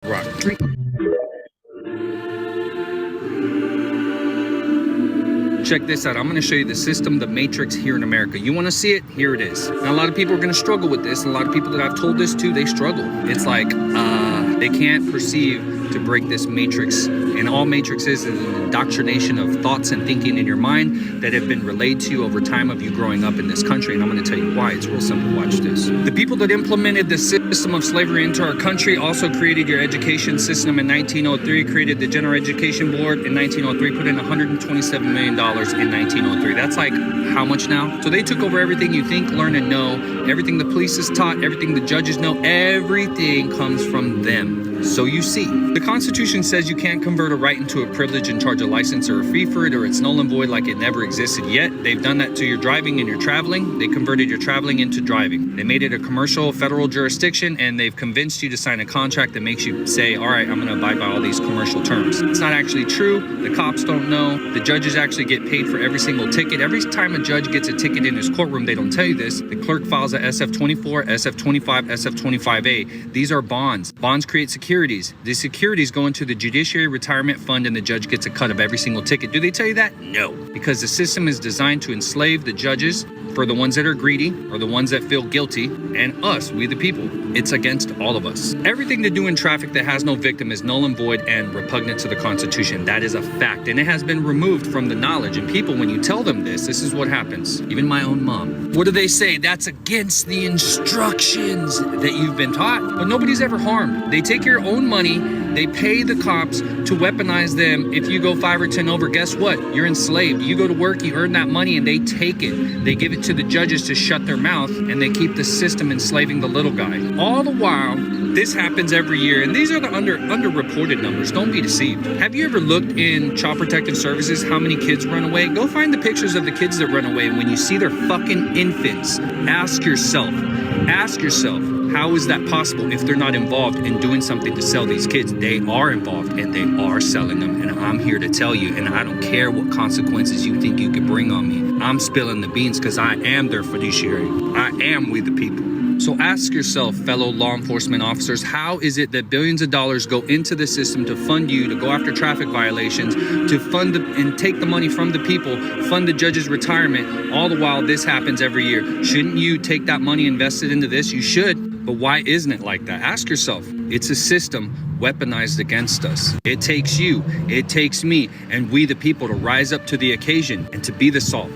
rock. Check this out. I'm going to show you the system, the matrix here in America. You want to see it? Here it is. Now, a lot of people are going to struggle with this. And a lot of people that I've told this to, they struggle. It's like they can't perceive to break this matrix. And all matrix is an indoctrination of thoughts and thinking in your mind that have been relayed to you over time of you growing up in this country. And I'm going to tell you why. It's real simple. Watch this. The people that implemented the system of slavery into our country also created your education system in 1903, created the General Education Board in 1903, put in $127 million in 1903. That's like how much now? So they took over everything you think, learn, and know. Everything the police is taught, everything the judges know, everything comes from them. So you see, the Constitution says you can't convert a right into a privilege and charge a license or a fee for it, or it's null and void like it never existed yet. They've done that to your driving and your traveling. They converted your traveling into driving. They made it a commercial federal jurisdiction, and they've convinced you to sign a contract that makes you say, all right, I'm going to abide by all these commercial terms. It's not actually true. The cops don't know. The judges actually get paid for every single ticket. Every time a judge gets a ticket in his courtroom, they don't tell you this. The clerk files a SF-24, SF-25, SF-25A. These are bonds. Bonds create securities. The securities go into the Judiciary Retirement Fund, and the judge gets a cut of every single ticket. Do they tell you that? No. Because the system is designed to enslave the judges for the ones that are greedy or the ones that feel guilty, and us, we the people. It's against all of us. Everything to do in traffic that has no victim is null and void and repugnant to the Constitution. That is a fact, and it has been removed from the knowledge. And people, when you tell them this is what happens. Even my own mom. What do they say? That's against the instructions that you've been taught. But nobody's ever harmed. They take your own money, they pay the cops to weaponize them. If you go 5 or 10 over, guess what? You're enslaved. You go to work, you earn that money, and they take it. They give it to the judges to shut their mouth, and they keep the system enslaving the little guy. All the while, this happens every year, and these are the underreported numbers. Don't be deceived. Have you ever looked in Child Protective Services how many kids run away? Go find the pictures of the kids that run away, and when you see their fucking infants, ask yourself, how is that possible if they're not involved in doing something to sell these kids? They are involved, and they are selling them, and I'm here to tell you, and I don't care what consequences you think you could bring on me. I'm spilling the beans because I am their fiduciary. I am we the people. So ask yourself, fellow law enforcement officers, how is it that billions of dollars go into the system to fund you, to go after traffic violations, to fund and take the money from the people, fund the judge's retirement, all the while this happens every year? Shouldn't you take that money invested into this? You should, but why isn't it like that? Ask yourself. It's a system weaponized against us. It takes you, it takes me, and we the people to rise up to the occasion and to be the salt.